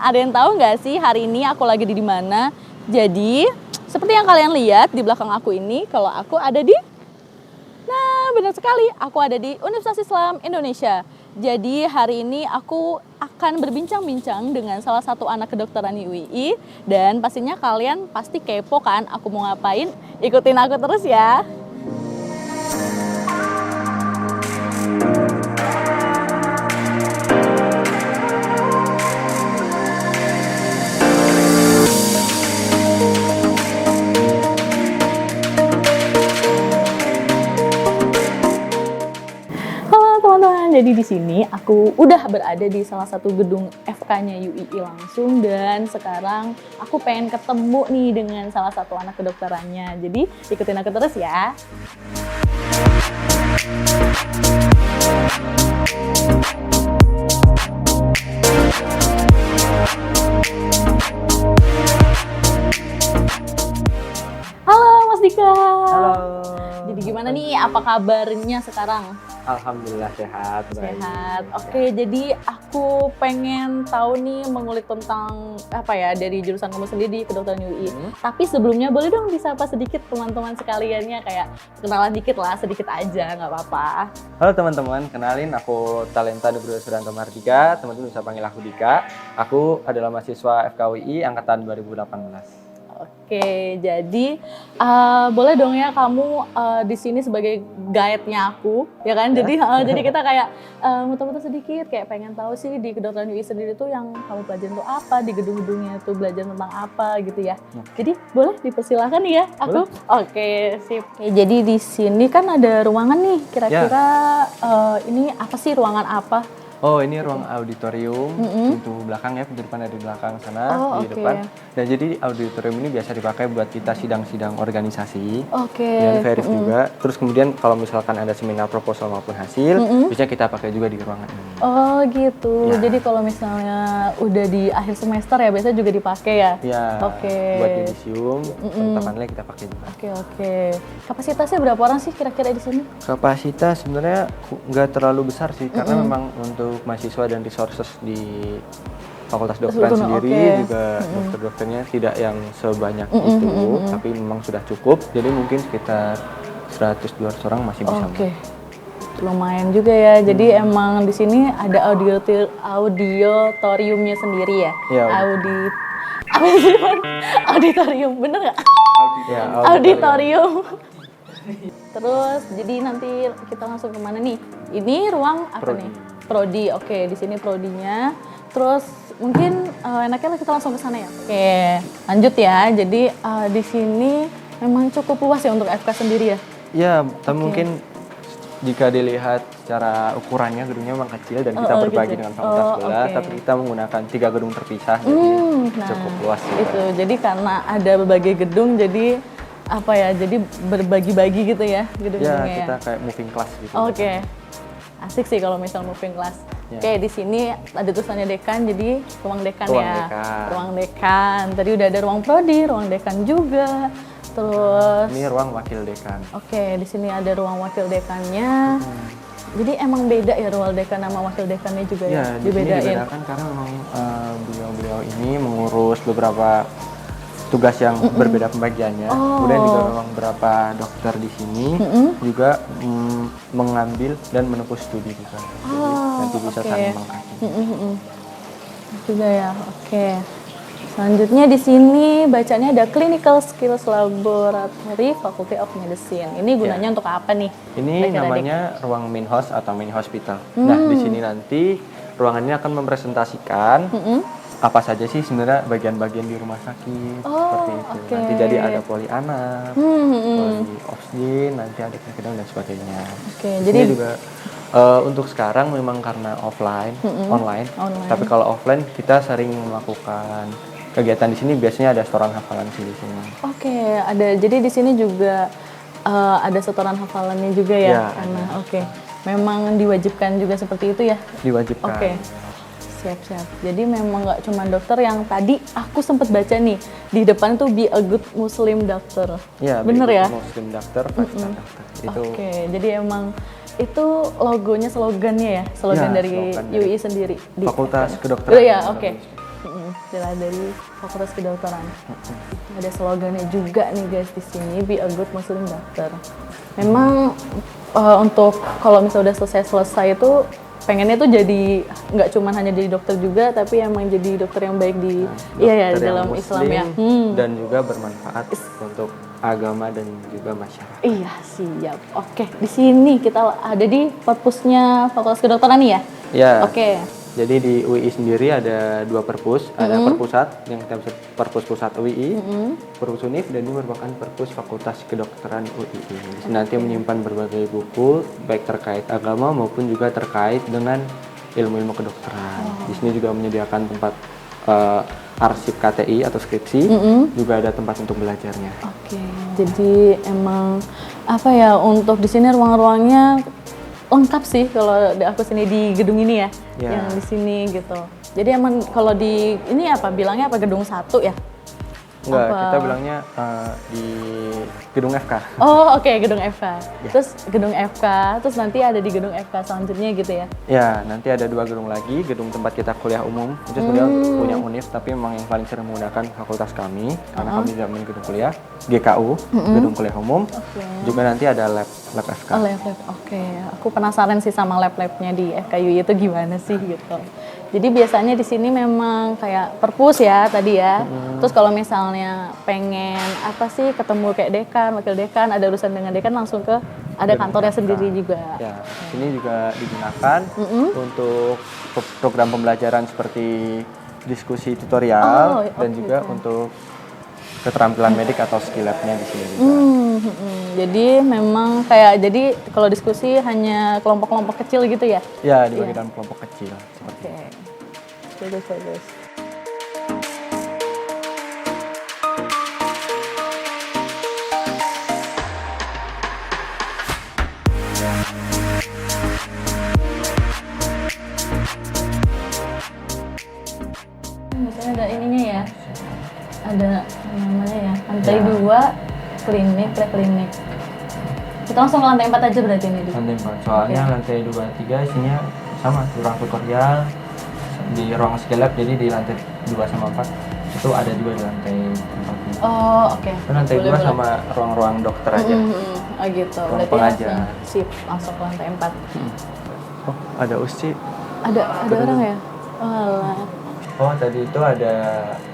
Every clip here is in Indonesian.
ada yang tahu nggak sih hari ini aku lagi di mana? Jadi, seperti yang kalian lihat di belakang aku ini, kalau aku ada di... Nah, benar sekali, aku ada di Universitas Islam Indonesia. Jadi, hari ini aku akan berbincang-bincang dengan salah satu anak kedokteran UII. Dan pastinya kalian pasti kepo kan aku mau ngapain? Ikutin aku terus ya. Jadi di sini aku udah berada di salah satu gedung FK-nya UII langsung dan sekarang aku pengen ketemu nih dengan salah satu anak kedokterannya. Jadi ikutin aku terus ya. Halo Mas Dika. Halo. Jadi gimana nih, apa kabarnya sekarang? Alhamdulillah sehat. Sehat. Oke, jadi aku pengen tahu nih mengulik tentang apa ya dari jurusan kamu sendiri di kedokteran UII. Tapi sebelumnya boleh dong disapa sedikit teman-teman sekaliannya, kayak kenalan dikit lah, sedikit aja, nggak apa-apa. Halo teman-teman, kenalin aku Talenta Nugroho Suranto Mardika, teman-teman bisa panggil aku Dika. Aku adalah mahasiswa FKUI angkatan 2018. Oke, jadi boleh dong ya kamu di sini sebagai guide-nya aku, ya kan? Ya. Jadi kita kayak muter-muter sedikit, kayak pengen tahu sih di kedokteran UII sendiri tuh yang kamu pelajarin tuh apa, di gedung-gedungnya tuh belajar tentang apa gitu ya. Jadi boleh dipersilahkan nih ya aku. Boleh. Oke, sip. Oke, jadi di sini kan ada ruangan nih, kira-kira ini apa sih, ruangan apa? Oh, ini ruang auditorium, pintu belakang ya, pintu depan ada di belakang sana, di depan. Dan jadi auditorium ini biasa dipakai buat kita sidang-sidang organisasi. Dan verif juga. Terus kemudian kalau misalkan ada seminar proposal maupun hasil, bisa kita pakai juga di ruangan ini. Oh gitu, Ya. jadi kalau misalnya udah di akhir semester ya biasanya juga dipakai ya? Ya, Oke. buat yudisium, penetapan kita pakai juga. Oke. Kapasitasnya berapa orang sih kira-kira di sini? Kapasitas sebenarnya nggak terlalu besar sih, karena memang untuk mahasiswa dan resources di Fakultas Kedokteran sendiri juga dokter-dokternya tidak yang sebanyak itu, tapi memang sudah cukup. Jadi mungkin sekitar 100-200 orang masih bisa. Oke. Lumayan juga ya. Jadi emang di sini ada auditoriumnya sendiri ya? Iya. Auditorium, bener nggak? Ya, Auditorium. Terus jadi nanti kita langsung kemana nih? Ini ruang apa Prodi. nih? Prodi. Oke, di sini prodinya. Terus mungkin enaknya kita langsung ke sana ya. Oke, lanjut ya. Jadi di sini memang cukup luas ya untuk FK sendiri ya. Ya, tapi mungkin jika dilihat secara ukurannya gedungnya memang kecil dan kita berbagi dengan fakultas sebelah, tapi kita menggunakan 3 gedung terpisah, jadi cukup luas. Itu. Jadi karena ada berbagai gedung, jadi apa ya? Jadi berbagi-bagi gitu ya gedung-gedungnya ya. Kita kayak moving class gitu. Oke. Asik sih kalau misal moving class. Ya. Oke, di sini ada tulisannya dekan, jadi ruang dekan Ruang ya. dekan. Ruang dekan. Tadi udah ada ruang prodi, ruang dekan juga. Terus Ini ruang wakil dekan. oke, di sini ada ruang wakil dekannya. Jadi emang beda ya ruang dekan sama wakil dekannya juga ya? Ya, di sini dibedakan karena memang beliau-beliau ini mengurus beberapa tugas yang berbeda pembagiannya. Kemudian juga memang beberapa dokter di sini juga mengambil dan menempuh studi juga. Jadi nanti bisa saling melengkapi. Juga ya, oke. Selanjutnya di sini bacanya ada Clinical Skills Laboratory Faculty of Medicine. Ini gunanya untuk apa nih? Ini namanya ruang main house atau main hospital. Nah, di sini nanti ruangan ini akan mempresentasikan apa saja sih sebenarnya bagian-bagian di rumah sakit seperti itu. Nanti jadi ada poli anak, poli oksigen, nanti ada kedokteran dan sebagainya. Jadi juga untuk sekarang memang karena online. Tapi kalau offline kita sering melakukan kegiatan di sini, biasanya ada setoran hafalan sih di sini. Oke, ada. Jadi di sini juga ada setoran hafalannya juga ya? Ya, karena memang diwajibkan juga seperti itu ya? Diwajibkan. Oke. Siap-siap. Jadi memang nggak cuma dokter yang tadi aku sempat baca nih di depan tuh be a good Muslim doctor. Iya, bener ya? Muslim doctor, Pakistan doctor. Itu. Oke, jadi emang itu logonya, slogannya ya, slogan dari slogan UII sendiri. Fakultas Kedokteran. Ya, oke. istilah dari Fakultas Kedokteran. Ada slogannya juga nih guys di sini, be a good Muslim doctor. Memang untuk kalau misalnya udah selesai itu pengennya tuh jadi nggak cuma hanya jadi dokter juga, tapi emang jadi dokter yang baik di di dalam Islam ya. Dan juga bermanfaat untuk agama dan juga masyarakat. Iya, siap. Oke, di sini kita ada di perpusnya Fakultas Kedokteran nih ya? Ya. Oke. Jadi di UI sendiri ada 2 perpus, ada perpusat yang kita bisa perpus pusat UI, perpus UNIF, dan ini merupakan perpus Fakultas Kedokteran UI. Di sini nanti menyimpan berbagai buku baik terkait agama maupun juga terkait dengan ilmu-ilmu kedokteran. Di sini juga menyediakan tempat arsip KTI atau skripsi, juga ada tempat untuk belajarnya. Oke, jadi emang apa ya, untuk di sini ruang-ruangnya lengkap sih kalau aku sini di gedung ini ya, yang di sini gitu. Jadi emang kalau di ini apa bilangnya apa gedung 1 ya? Enggak, kita bilangnya di gedung FK. Oh oke, gedung FK. Terus gedung FK, terus nanti ada di gedung FK selanjutnya gitu ya? Ya, nanti ada 2 gedung lagi, gedung tempat kita kuliah umum. Itu sebenarnya punya UNIF, tapi memang yang paling sering menggunakan fakultas kami, karena kami tidak memiliki gedung kuliah. GKU, gedung kuliah umum. Juga nanti ada lab FK. Oh, lab. Oke. Aku penasaran sih sama lab-labnya di FKUI itu gimana sih gitu. Jadi biasanya di sini memang kayak perpus ya tadi ya. Terus kalau misalnya pengen apa sih ketemu kayak dekan, wakil dekan, ada urusan dengan dekan langsung ke ada kantornya sendiri juga. Ya, ini juga digunakan untuk program pembelajaran seperti diskusi tutorial dan juga untuk keterampilan medik atau skill lab-nya di sini juga. Jadi memang kayak kalau diskusi hanya kelompok-kelompok kecil gitu ya? Ya, dibagi dalam kelompok kecil. Oke. Bagus. Misalnya ada ininya ya, ada namanya ya, lantai 2 klinik. Kita langsung ke lantai 4 aja berarti ini. Lantai 4, soalnya lantai 2, 3 isinya sama, ruang tutorial, di ruang skill lab, jadi di lantai 2 sama 4 itu ada juga di lantai 4. Oh oke. Lantai 2 sama ruang-ruang dokter aja. Oh gitu, Ruang berarti pengajar. sip, langsung ke lantai 4. Oh, ada USCI. Ada orang ya? Walah. Oh, tadi itu ada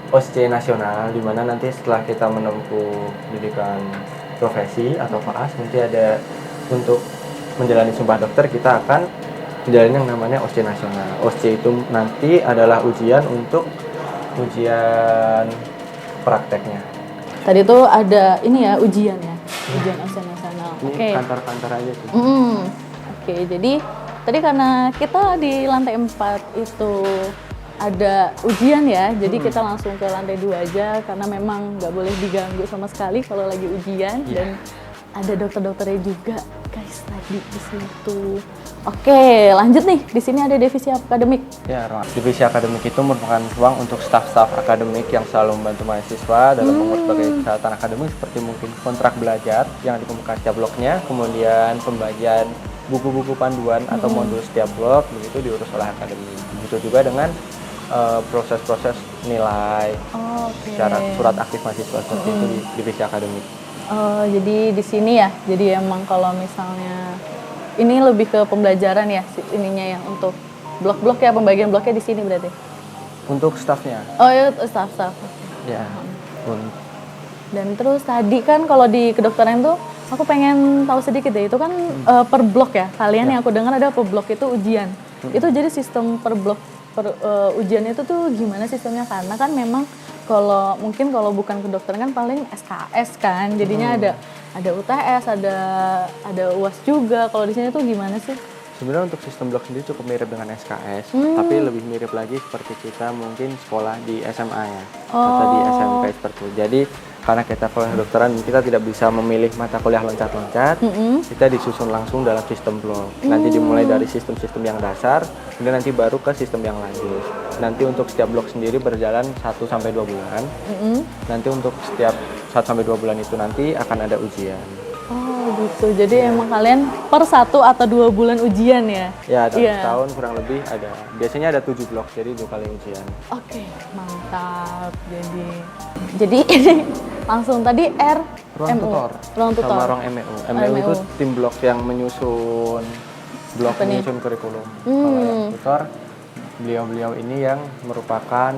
OSCE nasional, di mana nanti setelah kita menempuh pendidikan profesi atau PAS, nanti ada untuk menjalani sumpah dokter, kita akan menjalani yang namanya OSCE nasional. OSCE itu nanti adalah ujian untuk ujian prakteknya. Tadi tuh ada ini ya, ujian ya, ujian OSCE nasional. Ini kantor-kantor aja tuh. Oke, jadi tadi karena kita di lantai 4 itu ada ujian ya, jadi kita langsung ke lantai 2 aja karena memang nggak boleh diganggu sama sekali kalau lagi ujian. Dan ada dokter-dokternya juga guys tadi di situ. Oke, lanjut nih. Di sini ada divisi akademik. Ya, divisi akademik itu merupakan ruang untuk staf-staf akademik yang selalu membantu mahasiswa dalam mengurus berbagai persyaratan akademik seperti mungkin kontrak belajar yang dikumpulkan setiap bloknya, kemudian pembagian buku-buku panduan atau modul setiap blok, begitu diurus oleh akademik. Begitu juga dengan proses-proses nilai, syarat surat aktif mahasiswa seperti itu di divisi akademik. Jadi di sini ya, jadi emang kalau misalnya ini lebih ke pembelajaran ya, ininya yang untuk blok-blok ya, pembagian bloknya di sini berarti? Untuk stafnya. Oh ya, staf. Ya. Dan terus tadi kan kalau di kedokteran tuh, aku pengen tahu sedikit deh, itu kan per blok ya, kalian yang aku dengar ada per blok itu ujian. Itu jadi sistem per blok ujian itu tuh gimana sistemnya, karena kan memang kalau bukan kedokteran kan paling SKS kan, jadinya ada UTS, ada UAS juga. Kalau di sini tuh gimana sih? Sebenarnya untuk sistem blok sendiri cukup mirip dengan SKS, tapi lebih mirip lagi seperti kita mungkin sekolah di SMA ya, atau di SMP seperti itu. Jadi karena kita kuliah kedokteran, kita tidak bisa memilih mata kuliah loncat-loncat, kita disusun langsung dalam sistem blok. Nanti dimulai dari sistem-sistem yang dasar, kemudian nanti baru ke sistem yang lanjut. Nanti untuk setiap blok sendiri berjalan 1-2 bulan. Nanti untuk setiap 1-2 bulan itu nanti akan ada ujian. Oh gitu. Jadi emang kalian per 1 atau 2 bulan ujian ya? Ya, dalam Iya. setahun kurang lebih ada. Biasanya ada 7 blok, jadi 2 kali ujian. Oke, mantap. Jadi ini langsung tadi Ruang MU. tutor. Ruang tutor. Sama ruang MEU. MEU itu tim blok yang menyusun kurikulum. Kalau yang tutor, beliau-beliau ini yang merupakan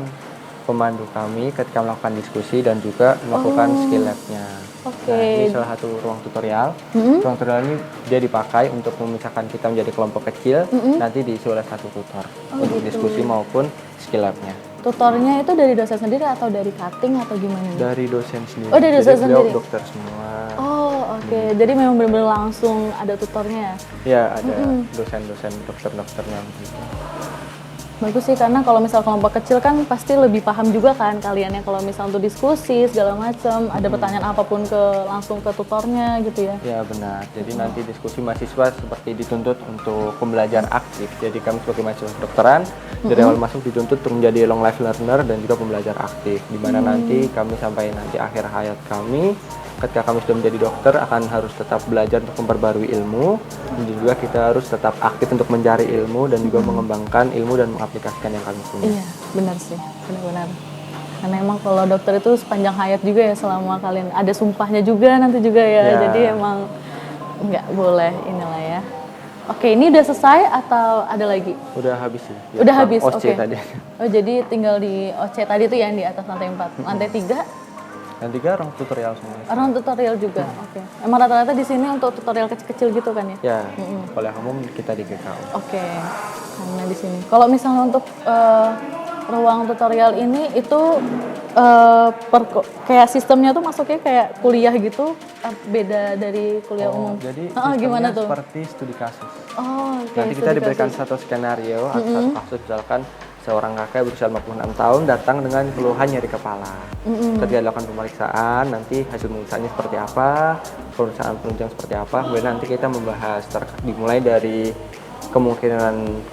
pemandu kami ketika melakukan diskusi dan juga melakukan skill lab-nya. Oke. Nah, ini salah satu ruang tutorial. Ruang tutorial ini dia dipakai untuk memisahkan kita menjadi kelompok kecil, nanti diisi oleh satu tutor untuk diskusi maupun skill lab-nya. Tutornya itu dari dosen sendiri atau dari cutting atau gimana? Dari dosen sendiri. Oh, dari dosen beliau sendiri. dokter semua. Oh, oke. Jadi memang benar-benar langsung ada tutornya. Ya, ada dosen-dosen dokter-dokternya gitu. Bagus sih, karena kalau misal kelompok kecil kan pasti lebih paham juga kan kalian ya kalau misal untuk diskusi segala macam, ada pertanyaan apapun langsung ke tutornya gitu ya. Ya benar, jadi nanti diskusi mahasiswa seperti dituntut untuk pembelajaran aktif. Jadi kami sebagai mahasiswa kedokteran dari awal masuk dituntut untuk menjadi long life learner dan juga pembelajar aktif. Di mana nanti kami sampai nanti akhir hayat kami, ketika kami sudah menjadi dokter akan harus tetap belajar untuk memperbarui ilmu, dan juga kita harus tetap aktif untuk mencari ilmu dan juga mengembangkan ilmu dan mengaplikasikan yang kami punya. Iya, benar sih, benar-benar. Karena emang kalau dokter itu sepanjang hayat juga ya, selama kalian ada sumpahnya juga nanti juga ya. Jadi emang nggak boleh inilah ya. Oke, ini udah selesai atau ada lagi? Udah habis sih. Udah habis, OC oke. tadi. Oh, jadi tinggal di OC tadi tuh yang di atas lantai 4. Lantai 3 Dan 3 orang tutorial semua. orang tutorial juga. Oke. Emang rata-rata di sini untuk tutorial kecil-kecil gitu kan ya? Ya, kalau yang umum kita di GKU. Oke. Karena di sini. Kalau misalnya untuk ruang tutorial ini itu kayak sistemnya tuh masuknya kayak kuliah gitu, beda dari kuliah umum. Jadi gimana sistemnya tuh? seperti studi kasus. Oh, oke. Nanti kita studi diberikan kasus. satu skenario atau satu kasus, misalkan seorang kakek berusia 56 tahun datang dengan keluhan nyeri kepala. Ketika dilakukan pemeriksaan, nanti hasil pemeriksaannya seperti apa, pemeriksaan penunjang seperti apa, kemudian nanti kita membahas dimulai dari kemungkinan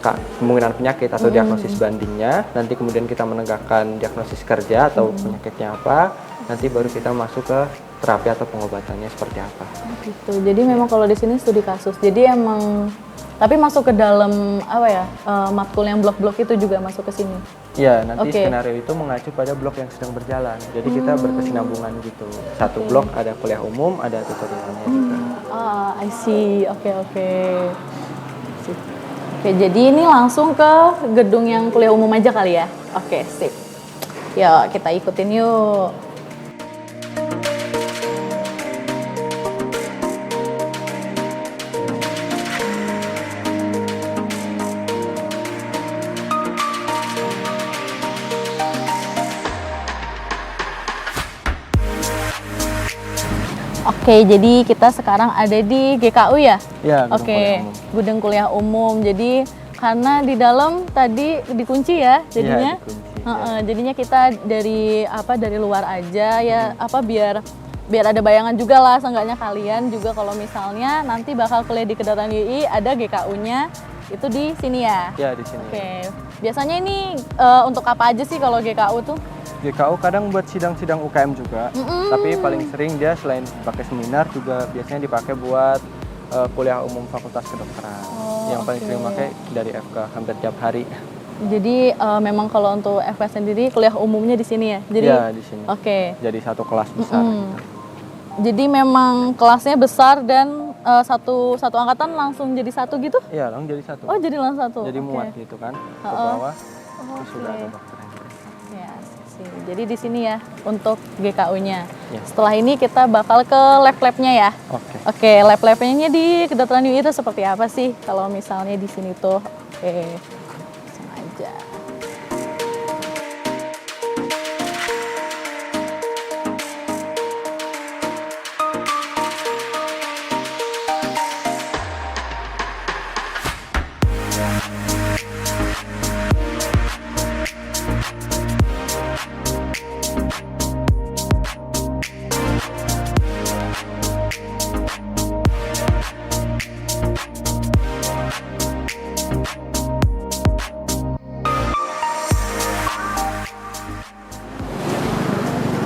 penyakit atau diagnosis bandingnya, nanti kemudian kita menegakkan diagnosis kerja atau penyakitnya apa, nanti baru kita masuk ke terapi atau pengobatannya seperti apa. Gitu. Jadi memang kalau di sini studi kasus. Jadi emang tapi masuk ke dalam apa ya? Matkul yang blok-blok itu juga masuk ke sini. Iya, nanti skenario itu mengacu pada blok yang sedang berjalan. Jadi kita berkesinambungan gitu. Satu blok ada kuliah umum, ada tutorialnya juga. I see. Oke. Oke, jadi ini langsung ke gedung yang kuliah umum aja kali ya? Oke, sip. Yuk, kita ikutin yuk. Oke, jadi kita sekarang ada di GKU ya? Iya, gedung Oke, kuliah umum. gedung kuliah umum. Jadi karena di dalam tadi dikunci ya, jadinya. Iya, dikunci. Jadinya kita dari luar aja ya, biar ada bayangan juga lah, seenggaknya kalian juga kalau misalnya nanti bakal kuliah di Kedokteran UI ada GKU-nya itu di sini ya. Iya, di sini. Oke. Biasanya ini untuk apa aja sih kalau GKU tuh? GKU kadang buat sidang-sidang UKM juga, tapi paling sering dia selain dipakai seminar juga biasanya dipakai buat kuliah umum Fakultas Kedokteran. Yang paling sering pakai dari FK hampir tiap hari. Jadi memang kalau untuk FK sendiri kuliah umumnya di sini ya? Jadi, Iya, di sini. Oke. Jadi satu kelas besar. Gitu. Jadi memang kelasnya besar dan satu angkatan langsung jadi satu gitu? Iya, langsung jadi satu. Oh, jadi langsung satu. Jadi Oke. muat gitu kan ke bawah. Terus sudah ada dokternya. Ya, sih. Jadi di sini ya untuk GKU-nya. Ya. Setelah ini kita bakal ke lab-labnya ya. Oke. Oke, lab-labnya di Kedokteran UI itu seperti apa sih? Kalau misalnya di sini tuh, langsung aja.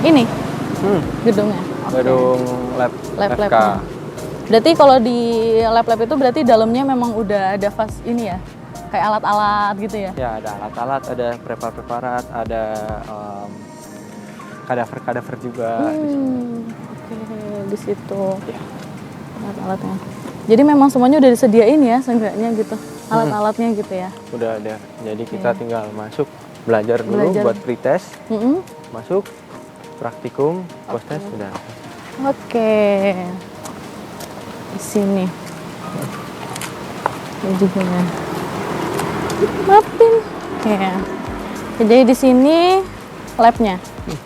Ini gedungnya. Oke. Gedung lab FK. Lab-labnya. Berarti kalau di lab-lab itu berarti dalamnya memang udah ada ini ya, kayak alat-alat gitu ya? Ya, ada alat-alat, ada preparat, ada kadaver juga di sini. Oke, di situ. Ya. Alat-alatnya. Jadi memang semuanya udah disediain ya, seenggaknya gitu. Alat-alatnya gitu ya. Udah ada. Jadi kita tinggal masuk, belajar dulu buat pretest. Masuk, praktikum, post-test sudah. Oke. Di sini. Ini juga ya. Maafin. Oke. Jadi di sini labnya.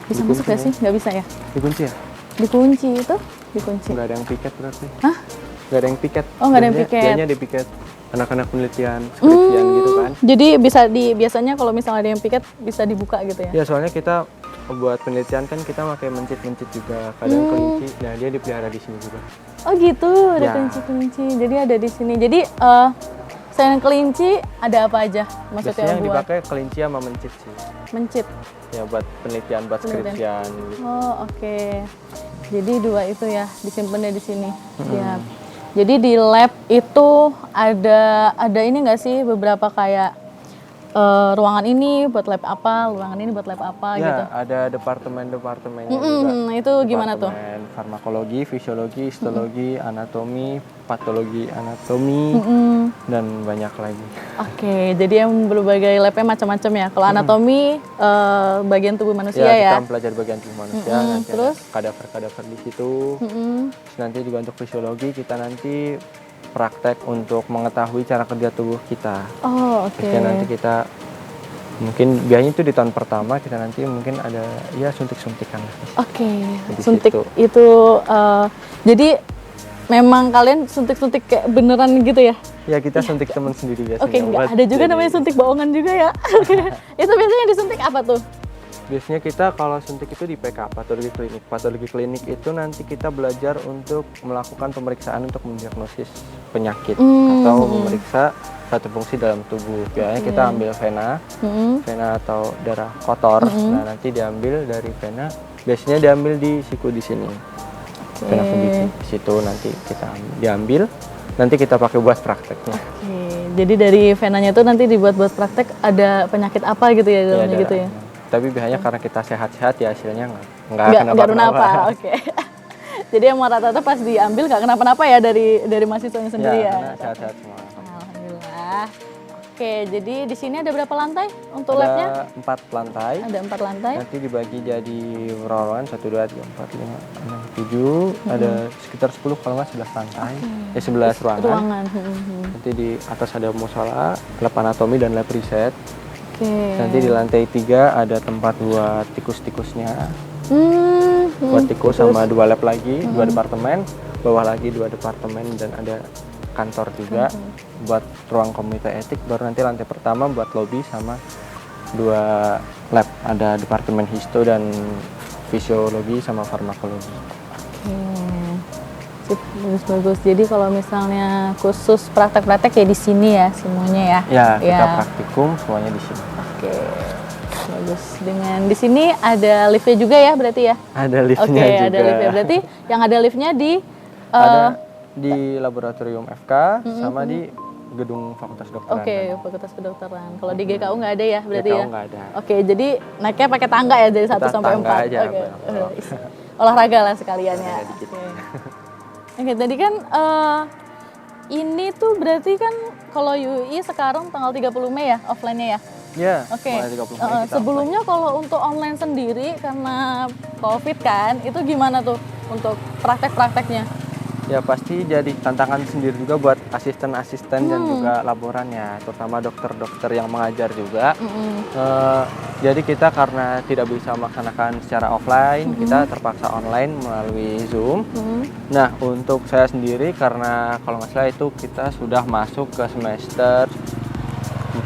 Bisa masuk nggak sih? Nggak bisa ya? Dikunci ya? Dikunci itu? Dikunci. Nggak ada yang piket berarti. Hah? Nggak ada yang piket. Oh, nggak ada yang piket. Dianya di piket. Anak-anak penelitian, skripsian gitu kan. Jadi bisa biasanya kalau misalnya ada yang piket bisa dibuka gitu ya? Ya, soalnya kita buat penelitian kan kita pakai mencit-mencit juga. Kadang kelinci, nah dia dipelihara di sini juga. Oh gitu, ada Ya. kelinci-kelinci. Jadi ada di sini. Jadi selain kelinci ada apa aja? Maksudnya Biasanya yang buat dipakai kelinci sama mencit sih. mencit. Ya buat penelitian, buat skripsian. Oh oke. Jadi dua itu ya disimpannya di sini. Siap. Jadi di lab itu ada ini nggak sih beberapa kayak ruangan ini buat lab apa, ruangan ini buat lab apa Ya, gitu. ada departemen-departemennya juga. Itu gimana tuh? Departemen farmakologi, fisiologi, histologi, anatomi, patologi anatomi, dan banyak lagi. Oke, jadi yang berbagai labnya macam-macam ya. Kalau anatomi bagian tubuh manusia ya. Kita belajar bagian tubuh manusia, nanti terus? ada kadaver-kadaver di situ. Terus nanti juga untuk fisiologi kita nanti praktek untuk mengetahui cara kerja tubuh kita. Oh, oke. Terus nanti kita mungkin biasanya itu di tahun pertama kita nanti mungkin ada ya suntik-suntikan. Oke, Di suntik situ. itu jadi memang kalian suntik-suntik kayak beneran gitu ya? Ya kita suntik teman sendiri biasanya. Oke, enggak buat ada juga jadi- namanya suntik bohongan juga ya. Oke. Itu biasanya disuntik apa tuh? Biasanya kita kalau suntik itu di PK, patologi klinik. Patologi klinik itu nanti kita belajar untuk melakukan pemeriksaan untuk mendiagnosis penyakit atau memeriksa satu fungsi dalam tubuh. Biasanya kita ambil vena atau darah kotor. Nah, nanti diambil dari vena. Biasanya diambil di siku di sini. Vena di situ nanti kita diambil. Nanti kita pakai buat prakteknya. Oke, jadi dari venanya itu nanti dibuat buat praktek ada penyakit apa gitu ya dalamnya gitu ya? Tapi biasanya karena kita sehat-sehat ya hasilnya nggak Nggak kenapa-kenapa. kenapa, oke. Jadi emang rata-rata pas diambil nggak kenapa-napa ya dari mahasiswanya sendiri ya? Karena sehat-sehat semua. Alhamdulillah. Oke, jadi di sini ada berapa lantai untuk Ada labnya? 4 lantai. Ada 4 lantai. Nanti dibagi jadi ruangan 1, 2, 3, 4, 5, 6, 7. Ada sekitar 10 kalau nggak 11 lantai. 11 ruangan. Ruangan. Nanti di atas ada musola, lab anatomi dan lab riset. Oke. Nanti di lantai 3 ada tempat buat tikus-tikusnya. Buat tikus sama 2 lab lagi, 2 departemen. Bawah lagi 2 departemen dan ada kantor juga buat ruang komite etik. Baru nanti lantai pertama buat lobby sama 2 lab. Ada departemen histo dan fisiologi sama farmakologi. Sip, bagus-bagus. Jadi kalau misalnya khusus praktek-praktek ya di sini ya semuanya ya? Ya, kita praktikum semuanya di sini. Oke, bagus. Dengan di sini ada liftnya juga ya berarti ya? Ada liftnya Oke, juga. ada liftnya. Berarti yang ada liftnya di ada di laboratorium FK sama di gedung Fakultas Kedokteran. Oke, Fakultas Kedokteran. Kalau di GKU nggak ada ya berarti GKU ya? nggak ada. Oke, jadi naiknya pakai tangga ya dari 1 sampai 4. tangga aja, Oke. Bang. Olahraga lah sekalian ya. Olahraga dikit. Oke, tadi kan ini tuh berarti kan kalau UI sekarang tanggal 30 Mei ya offline-nya ya? Ya, Oke. mulai 30 Mei kita Sebelumnya kalau untuk online sendiri karena COVID kan, itu gimana tuh untuk praktek-prakteknya? Ya pasti jadi tantangan sendiri juga buat asisten-asisten dan juga laborannya, terutama dokter-dokter yang mengajar juga. Jadi kita karena tidak bisa melaksanakan secara offline, kita terpaksa online melalui Zoom. Nah untuk saya sendiri karena kalau nggak salah itu kita sudah masuk ke semester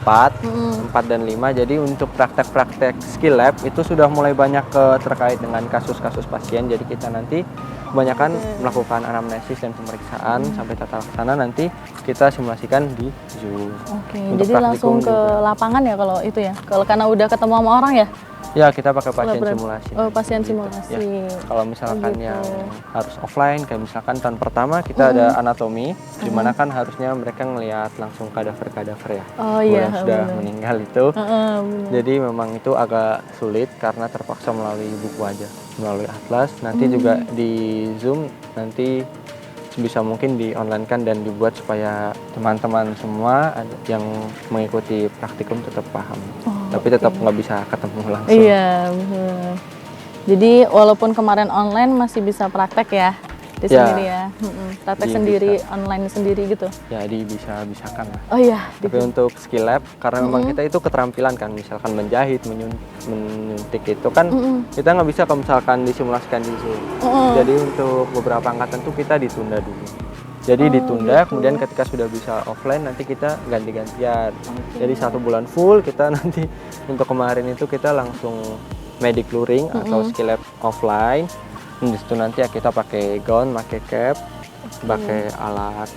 4 dan 5, jadi untuk praktek-praktek skill lab itu sudah mulai banyak terkait dengan kasus-kasus pasien. Jadi kita nanti kebanyakan melakukan anamnesis dan pemeriksaan sampai tata laksana, nanti kita simulasikan di Zoom. Oke, Untuk jadi langsung praktikum ke juga. lapangan ya kalau itu ya? Kalau karena udah ketemu sama orang ya? Ya, kita pakai pasien Laboratorium. simulasi. Oh, pasien Gitu. simulasi. Ya. Kalau misalkan gitu. yang harus offline, kayak misalkan tahun pertama kita ada anatomi, di mana kan harusnya mereka ngelihat langsung kadaver-kadaver ya. Oh iya, Yang sudah bener. meninggal itu. Bener. Jadi memang itu agak sulit karena terpaksa melalui buku aja, melalui atlas. Nanti juga di Zoom nanti bisa mungkin di online kan dan dibuat supaya teman-teman semua yang mengikuti praktikum tetap paham. Tapi tetap nggak bisa ketemu langsung. Iya, bener. Jadi walaupun kemarin online masih bisa praktek ya di Ya. sendiri ya. Praktek Iya, sendiri, online sendiri gitu. Jadi bisa-bisakan lah. Oh iya, Tapi untuk skill lab, karena memang kita itu keterampilan kan, misalkan menjahit, menyuntik itu kan kita nggak bisa kalau misalkan disimulasikan di Zoom. Jadi untuk beberapa angkatan tuh kita ditunda dulu. Jadi ditunda, kemudian ketika sudah bisa offline nanti kita ganti-gantian. Jadi 1 bulan full kita nanti untuk kemarin itu kita langsung medic luring atau skill lab offline. Di situ nanti ya kita pakai gown, pakai cap, pakai alat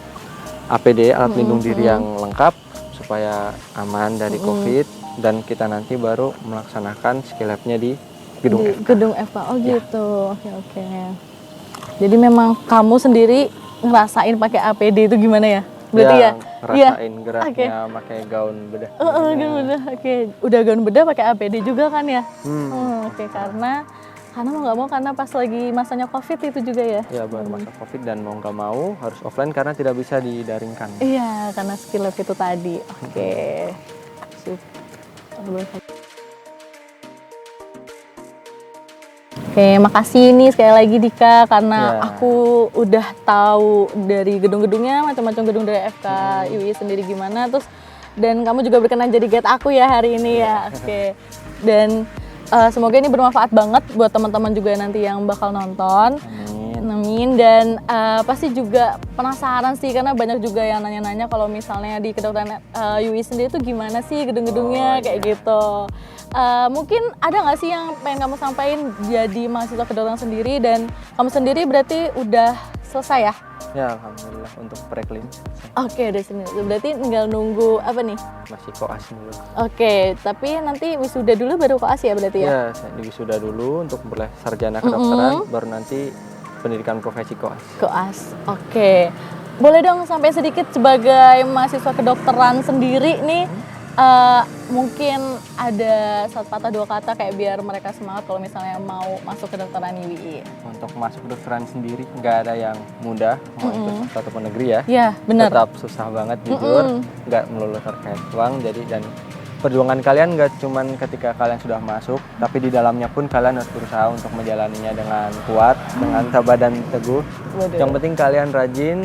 APD, alat pelindung diri yang lengkap supaya aman dari COVID, dan kita nanti baru melaksanakan skill lab-nya di gedung di F. gedung FK. Oh gitu. Oke. Jadi memang kamu sendiri ngerasain pakai APD itu gimana ya? Berarti ya? Ngerasain geraknya pakai gaun bedah. Gaun bedah. Oke. Udah gaun bedah pakai APD juga kan ya? Oke, karena mau nggak mau karena pas lagi masanya COVID itu juga ya? Ya baru masa COVID dan mau nggak mau harus offline karena tidak bisa didaringkan. Iya, karena skill lab itu tadi. Oke. Oke, makasih nih sekali lagi Dika karena aku udah tahu dari gedung-gedungnya, macam-macam gedung dari FK UI sendiri gimana, terus dan kamu juga berkenan jadi guide aku ya hari ini ya. Oke. Dan semoga ini bermanfaat banget buat teman-teman juga nanti yang bakal nonton. Amin. Dan pasti juga penasaran sih karena banyak juga yang nanya-nanya kalau misalnya di kedokteran UI sendiri tuh gimana sih gedung-gedungnya kayak gitu. Mungkin ada nggak sih yang pengen kamu sampaikan jadi mahasiswa kedokteran sendiri, dan kamu sendiri berarti udah selesai ya? Ya alhamdulillah untuk preklim. Oke, udah sini. Berarti tinggal nunggu apa nih? Masih koas dulu. Oke, tapi nanti wisuda dulu baru koas ya berarti ya? Ya, saya di wisuda dulu untuk bergelar sarjana kedokteran, baru nanti pendidikan profesi koas. Koas, oke. Boleh dong sampai sedikit sebagai mahasiswa kedokteran sendiri nih, mungkin ada satu patah dua kata kayak biar mereka semangat kalau misalnya mau masuk kedokteran UII. Untuk masuk kedokteran sendiri nggak ada yang mudah, mau itu swasta ataupun negeri ya. Iya, benar. Tetap susah banget jujur, nggak melulu terkait uang. Jadi dan perjuangan kalian nggak cuman ketika kalian sudah masuk, tapi di dalamnya pun kalian harus berusaha untuk menjalaninya dengan kuat, dengan tabah dan teguh. Waduh. Yang penting kalian rajin,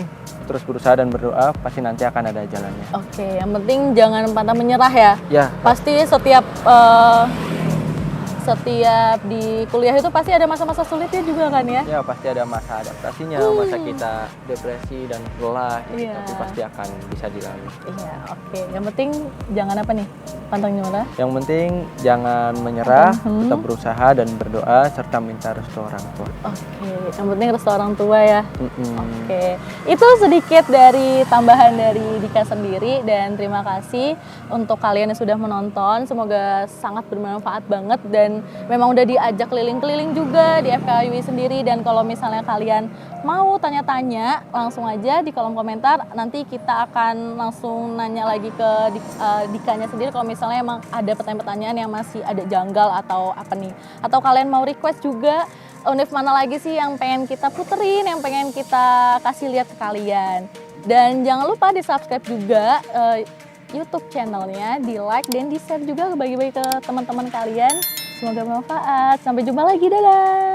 terus berusaha dan berdoa, pasti nanti akan ada jalannya. Oke, yang penting jangan pantang menyerah ya. Ya. Pasti setiap di kuliah itu pasti ada masa-masa sulitnya juga kan ya? Ya pasti ada masa adaptasinya, masa kita depresi dan lelah, gitu. Iya. Tapi pasti akan bisa dilalui. Iya, oke. Yang penting jangan apa nih? Pantang menyerah. Yang penting jangan menyerah, tetap berusaha dan berdoa serta minta restu orang tua. Oke, yang penting restu orang tua ya. Oke, itu sedikit dari tambahan dari Dika sendiri, dan terima kasih untuk kalian yang sudah menonton. Semoga sangat bermanfaat banget, dan memang udah diajak keliling-keliling juga di FKUI sendiri. Dan kalau misalnya kalian mau tanya-tanya, langsung aja di kolom komentar. Nanti kita akan langsung nanya lagi ke Dikanya sendiri kalau misalnya emang ada pertanyaan-pertanyaan yang masih ada janggal atau apa nih. Atau kalian mau request juga univ mana lagi sih yang pengen kita puterin, yang pengen kita kasih lihat ke kalian. Dan jangan lupa di subscribe juga YouTube channelnya, di like dan di share juga, bagi-bagi ke teman-teman kalian. Semoga bermanfaat. Sampai jumpa lagi, dadah!